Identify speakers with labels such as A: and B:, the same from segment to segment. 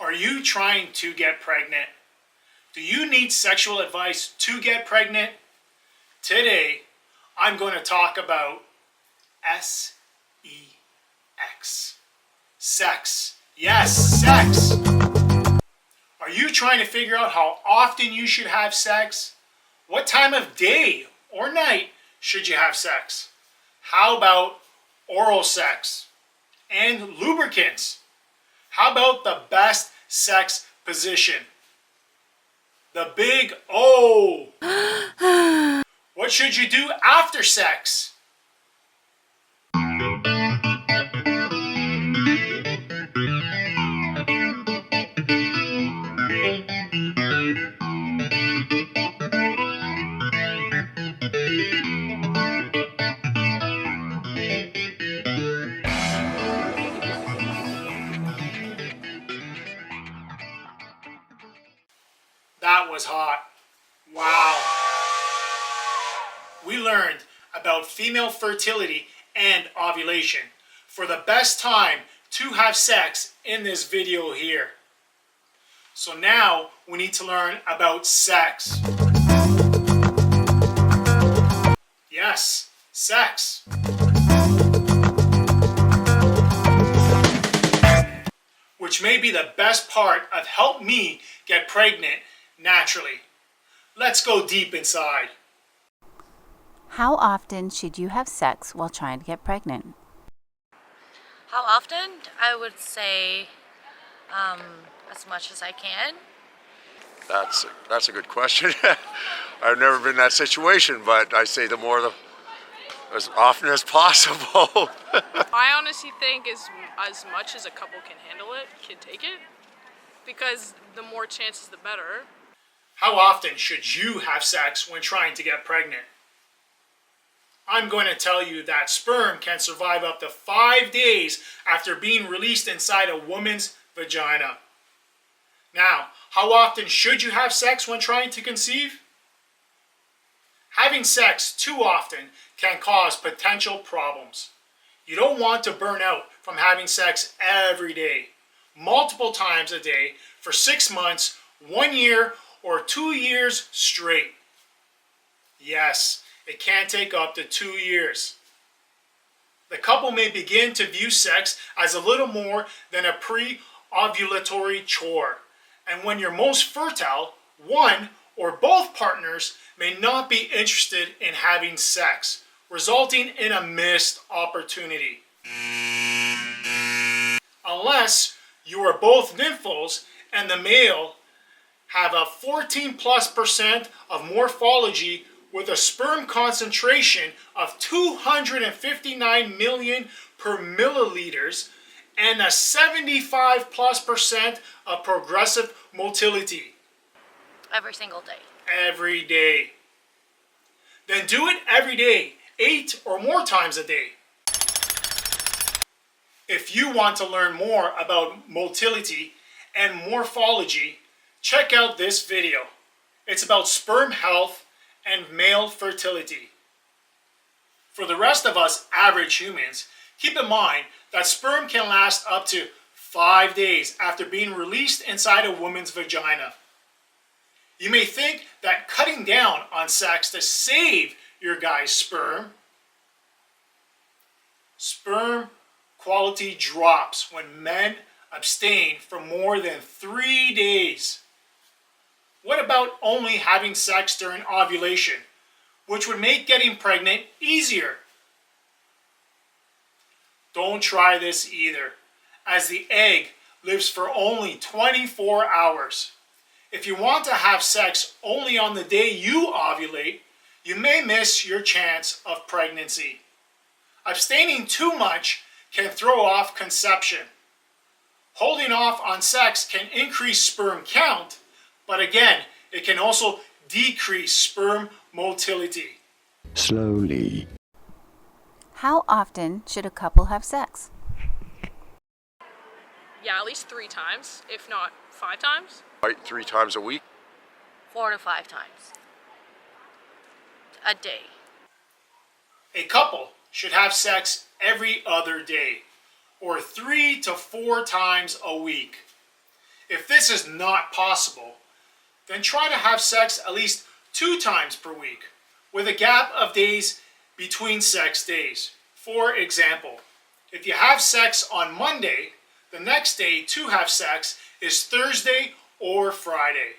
A: Are you trying to get pregnant? Do you need sexual advice to get pregnant? Today, I'm going to talk about sex. Sex. Yes, sex. Are you trying to figure out how often you should have sex? What time of day or night should you have sex? How about oral sex and lubricants? How about the best sex position? The big O. What should you do after sex? That was hot. Wow. We learned about female fertility and ovulation for the best time to have sex in this video here. So now we need to learn about sex. Yes, sex. Which may be the best part of help me get pregnant naturally. Let's go deep inside.
B: How often should you have sex while trying to get pregnant?
C: How often? I would say as much as I can.
D: That's a good question. I've never been in that situation, but I say as often as possible.
E: I honestly think as much as a couple can handle it, can take it, because the more chances, the better.
A: How often should you have sex when trying to get pregnant? I'm going to tell you that sperm can survive up to 5 days after being released inside a woman's vagina. Now, how often should you have sex when trying to conceive? Having sex too often can cause potential problems. You don't want to burn out from having sex every day, multiple times a day, for 6 months, 1 year, or 2 years straight. Yes, it can take up to 2 years. The couple may begin to view sex as a little more than a pre-ovulatory chore. And when you're most fertile, one or both partners may not be interested in having sex, resulting in a missed opportunity. Unless you are both nymphals and the male have a 14+% of morphology with a sperm concentration of 259 million per milliliters and a 75+% of progressive motility.
C: Every single day.
A: Every day. Then do it every day, 8 or more times a day. If you want to learn more about motility and morphology, check out this video. It's about sperm health and male fertility. For the rest of us average humans, keep in mind that sperm can last up to 5 days after being released inside a woman's vagina. You may think that cutting down on sex to save your guy's sperm quality drops when men abstain for more than 3 days. What about only having sex during ovulation, which would make getting pregnant easier? Don't try this either, as the egg lives for only 24 hours. If you want to have sex only on the day you ovulate, you may miss your chance of pregnancy. Abstaining too much can throw off conception. Holding off on sex can increase sperm count, but again, it can also decrease sperm motility.
F: Slowly.
B: How often should a couple have sex?
E: Yeah, at least 3 times, if not 5 times.
D: Right, 3 times a week.
C: 4 to 5 times a day.
A: A couple should have sex every other day, or 3 to 4 times a week. If this is not possible, then try to have sex at least 2 times per week, with a gap of days between sex days. For example, if you have sex on Monday, the next day to have sex is Thursday or Friday.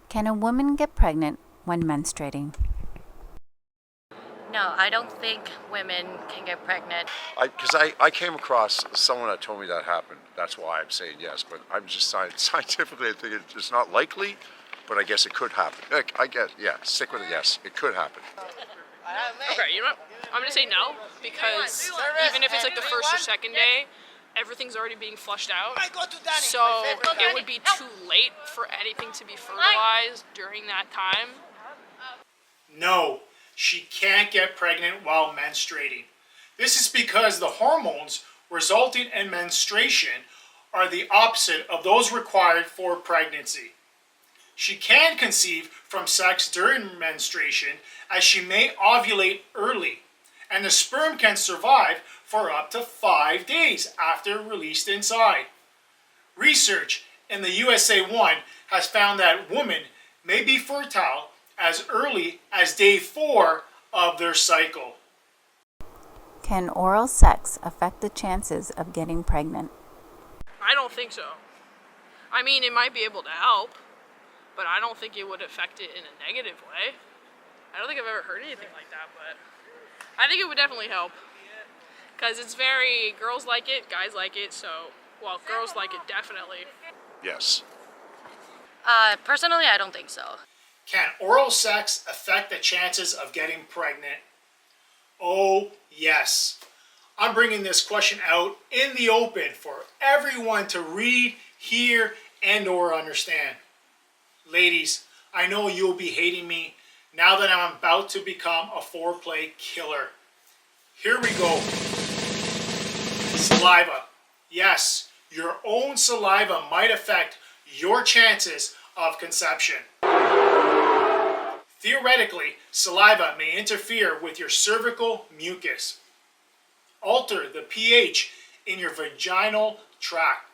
B: Can a woman get pregnant when menstruating?
C: No, I don't think women can get pregnant.
D: Because I came across someone that told me that happened. That's why I'm saying yes. But I'm just scientifically, I think it's not likely, but I guess it could happen. I guess, yeah, stick with it, yes. It could happen.
E: Okay, you know what? I'm gonna say no, because even if it's like the first or second day, everything's already being flushed out. So it would be too late for anything to be fertilized during that time.
A: No, she can't get pregnant while menstruating. This is because the hormones resulting in menstruation are the opposite of those required for pregnancy. She can conceive from sex during menstruation, as she may ovulate early, and the sperm can survive for up to 5 days after released inside. Research in the USA 1 has found that women may be fertile as early as day 4 of their cycle.
B: Can oral sex affect the chances of getting pregnant?
E: I don't think so. I mean, it might be able to help, but I don't think it would affect it in a negative way. I don't think I've ever heard anything like that, but I think it would definitely help. Because it's very, girls like it, guys like it, so, well, girls like it definitely.
D: Yes.
C: Personally, I don't think so.
A: Can oral sex affect the chances of getting pregnant? Oh, yes. I'm bringing this question out in the open for everyone to read, hear, and or understand. Ladies, I know you'll be hating me now that I'm about to become a foreplay killer. Here we go. Saliva. Yes, your own saliva might affect your chances of conception. Theoretically, saliva may interfere with your cervical mucus, alter the pH in your vaginal tract,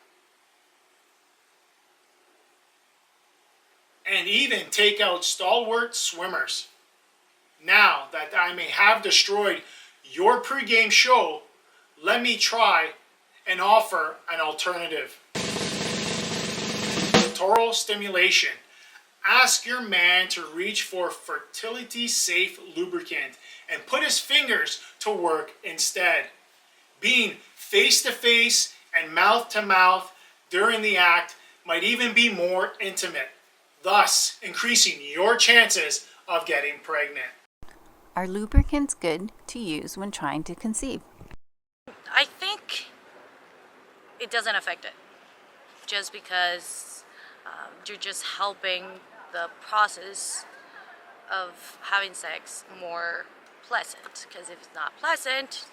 A: and even take out stalwart swimmers. Now that I may have destroyed your pregame show, let me try and offer an alternative. Clitoral stimulation. Ask your man to reach for fertility-safe lubricant and put his fingers to work instead. Being face-to-face and mouth-to-mouth during the act might even be more intimate, thus increasing your chances of getting pregnant.
B: Are lubricants good to use when trying to conceive?
C: I think it doesn't affect it, just because you're just helping the process of having sex more pleasant. Because if it's not pleasant,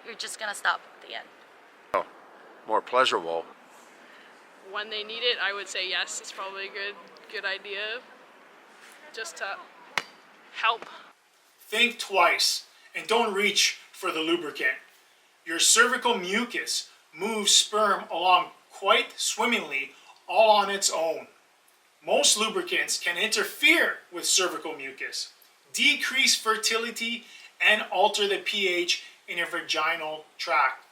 C: you're just gonna stop at the end.
D: Oh, more pleasurable.
E: When they need it, I would say yes, it's probably a good idea, just to help.
A: Think twice and don't reach for the lubricant. Your cervical mucus moves sperm along quite swimmingly all on its own. Most lubricants can interfere with cervical mucus, decrease fertility, and alter the pH in your vaginal tract.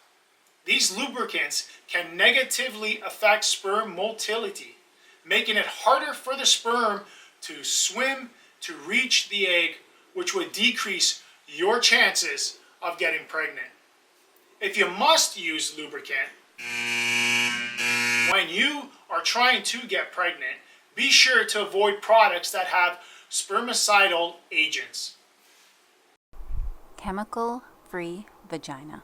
A: These lubricants can negatively affect sperm motility, making it harder for the sperm to swim to reach the egg, which would decrease your chances of getting pregnant. If you must use lubricant when you are trying to get pregnant, be sure to avoid products that have spermicidal agents.
B: Chemical-free vagina.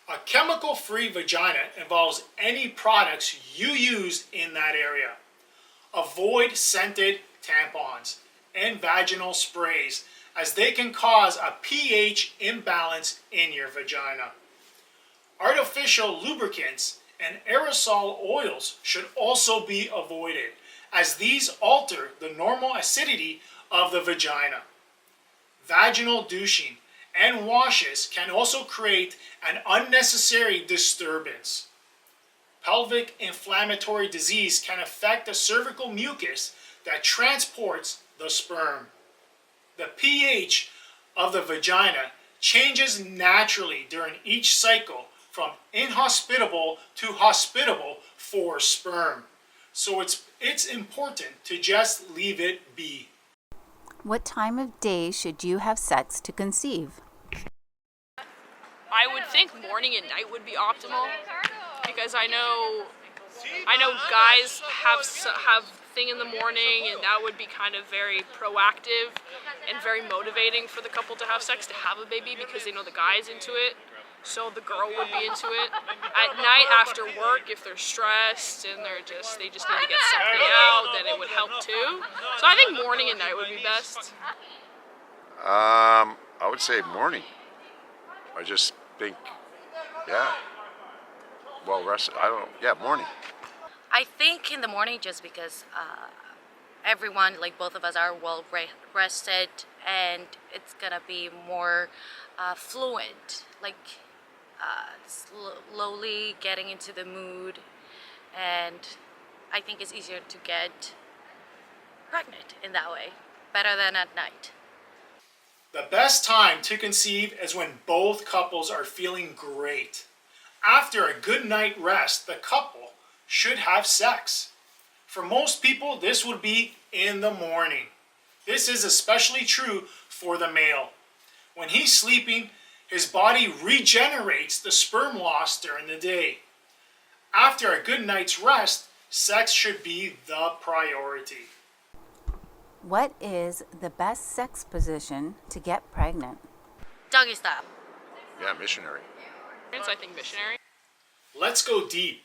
A: A chemical-free vagina involves any products you use in that area. Avoid scented tampons and vaginal sprays, as they can cause a pH imbalance in your vagina. Artificial lubricants and aerosol oils should also be avoided, as these alter the normal acidity of the vagina. Vaginal douching and washes can also create an unnecessary disturbance. pelvic inflammatory disease can affect the cervical mucus that transports the sperm. The pH of the vagina changes naturally during each cycle from inhospitable to hospitable for sperm. So it's important to just leave it be.
B: What time of day should you have sex to conceive?
E: I would think morning and night would be optimal because I know guys have thing in the morning, and that would be kind of very proactive and very motivating for the couple to have sex, to have a baby, because they know the guy's into it, so the girl would be into it. At night after work, if they're stressed and they just need to get something out, then it would help too. So I think morning and night would be best.
D: I would say morning. I just think, yeah, well rested. I don't know. Yeah, morning.
C: I think in the morning, just because everyone, like both of us, are well rested, and it's gonna be more fluent, like slowly getting into the mood, and I think it's easier to get pregnant in that way, better than at night.
A: The best time to conceive is when both couples are feeling great. After a good night rest, the couple should have sex. For most people, this would be in the morning. This is especially true for the male. When he's sleeping, his body regenerates the sperm lost during the day. After a good night's rest, sex should be the priority.
B: What is the best sex position to get pregnant?
C: Doggy style.
D: Yeah, missionary.
E: I think missionary.
A: Let's go deep,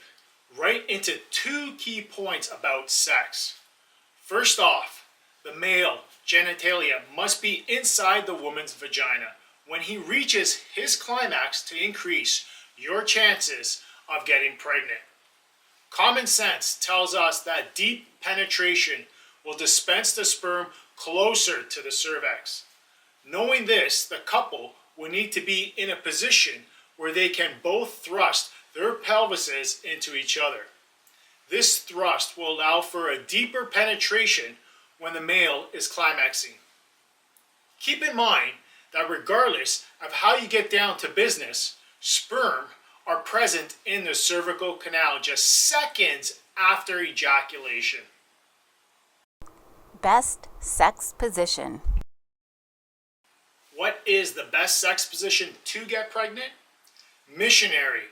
A: right into 2 key points about sex. First off, the male genitalia must be inside the woman's vagina when he reaches his climax to increase your chances of getting pregnant. Common sense tells us that deep penetration will dispense the sperm closer to the cervix. Knowing this, the couple will need to be in a position where they can both thrust their pelvises into each other. This thrust will allow for a deeper penetration when the male is climaxing. Keep in mind that regardless of how you get down to business, sperm are present in the cervical canal just seconds after ejaculation.
B: Best sex position.
A: What is the best sex position to get pregnant? Missionary,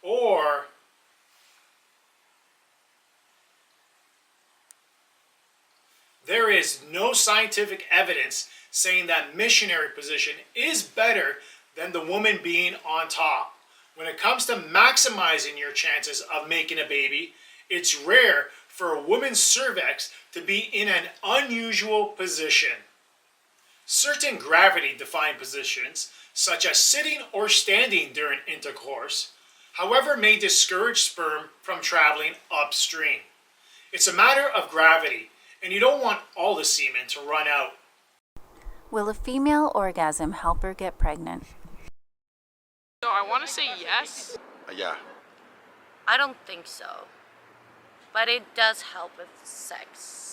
A: or there is no scientific evidence saying that missionary position is better than the woman being on top. When it comes to maximizing your chances of making a baby, it's rare for a woman's cervix to be in an unusual position. Certain gravity-defying positions, such as sitting or standing during intercourse, however, may discourage sperm from traveling upstream. It's a matter of gravity, and you don't want all the semen to run out.
B: Will a female orgasm help her get pregnant?
E: So I want to say yes.
D: Yeah.
C: I don't think so, but it does help with sex.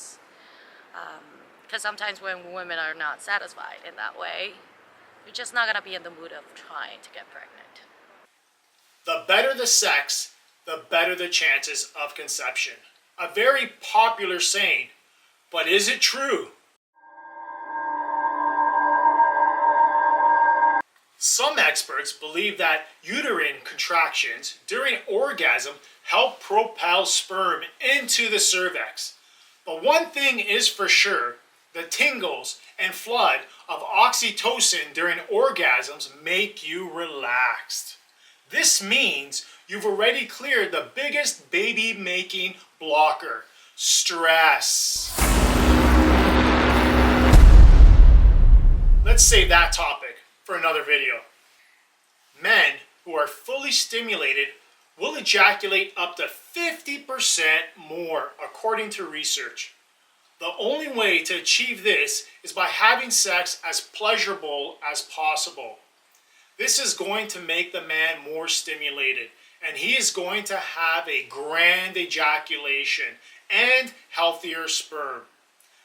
C: Because sometimes when women are not satisfied in that way, you're just not gonna be in the mood of trying to get pregnant.
A: The better the sex, the better the chances of conception. A very popular saying, but is it true? Some experts believe that uterine contractions during orgasm help propel sperm into the cervix. But one thing is for sure, the tingles and flood of oxytocin during orgasms make you relaxed. This means you've already cleared the biggest baby-making blocker, stress. Let's save that topic for another video. Men who are fully stimulated will ejaculate up to 50% more, according to research. The only way to achieve this is by having sex as pleasurable as possible. This is going to make the man more stimulated and he is going to have a grand ejaculation and healthier sperm.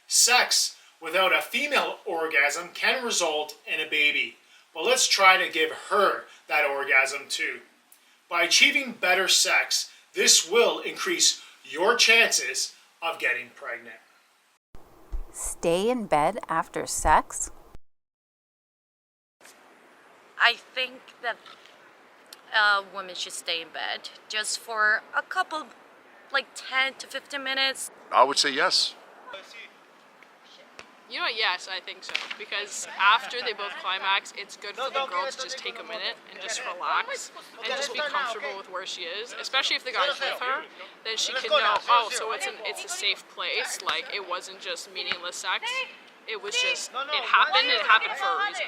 A: Sex without a female orgasm can result in a baby, but let's try to give her that orgasm too. By achieving better sex, this will increase your chances of getting pregnant.
B: Stay in bed after sex?
C: I think that women should stay in bed just for a couple, like 10 to 15 minutes.
D: I would say yes.
E: You know what? Yes, I think so. Because after they both climax, it's good for the girl to just take a minute and just relax and just be comfortable with where she is. Especially if the guy's with her, then she can know, oh, so it's a safe place. Like, it wasn't just meaningless sex. It was just, it happened and it happened for a reason.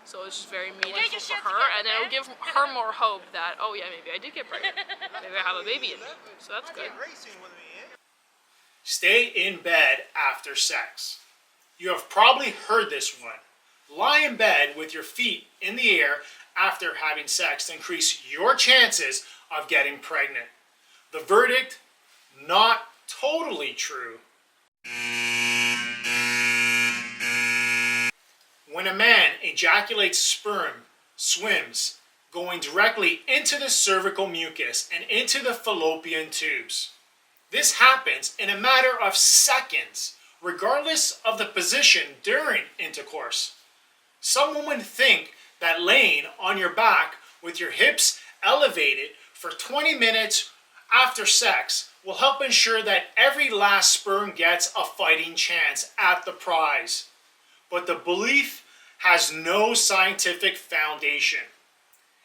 E: So it's just very meaningful for her, and it'll give her more hope that, oh yeah, maybe I did get pregnant. Maybe I have a baby in me. So that's good.
A: Stay in bed after sex. You have probably heard this one. Lie in bed with your feet in the air after having sex to increase your chances of getting pregnant. The verdict, not totally true. When a man ejaculates sperm, swims, going directly into the cervical mucus and into the fallopian tubes. This happens in a matter of seconds, regardless of the position during intercourse. Some women think that laying on your back with your hips elevated for 20 minutes after sex will help ensure that every last sperm gets a fighting chance at the prize. But the belief has no scientific foundation.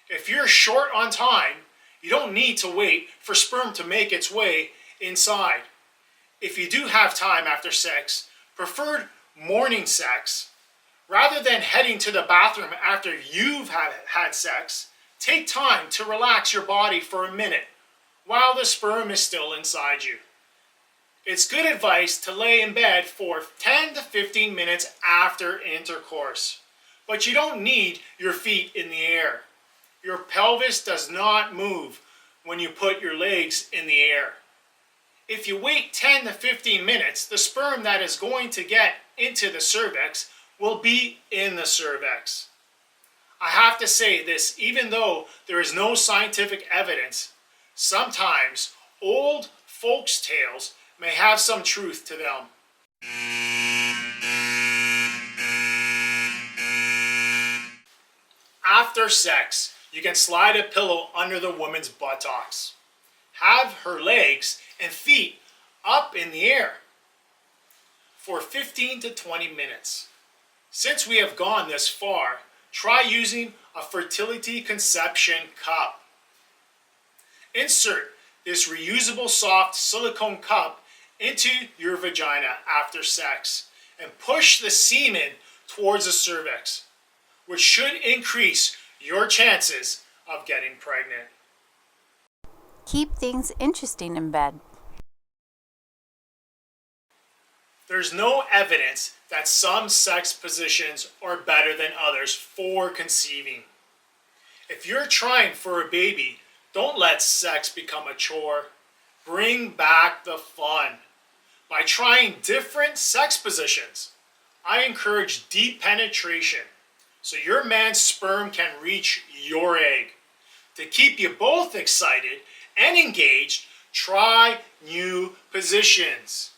A: If you're short on time, you don't need to wait for sperm to make its way inside. If you do have time after sex, preferred morning sex, rather than heading to the bathroom after you've had sex, take time to relax your body for a minute while the sperm is still inside you. It's good advice to lay in bed for 10 to 15 minutes after intercourse, but you don't need your feet in the air. Your pelvis does not move when you put your legs in the air. If you wait 10 to 15 minutes, the sperm that is going to get into the cervix will be in the cervix. I have to say this, even though there is no scientific evidence, sometimes old folks' tales may have some truth to them. After sex, you can slide a pillow under the woman's buttocks. Have her legs and feet up in the air for 15 to 20 minutes. Since we have gone this far, try using a fertility conception cup. Insert this reusable soft silicone cup into your vagina after sex and push the semen towards the cervix, which should increase your chances of getting pregnant.
B: Keep things interesting in bed.
A: There's no evidence that some sex positions are better than others for conceiving. If you're trying for a baby, don't let sex become a chore. Bring back the fun. By trying different sex positions, I encourage deep penetration so your man's sperm can reach your egg. To keep you both excited and engaged, try new positions,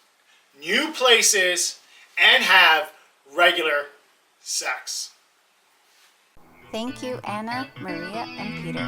A: new places, and have regular sex.
B: Thank you, Anna, Maria, and Peter.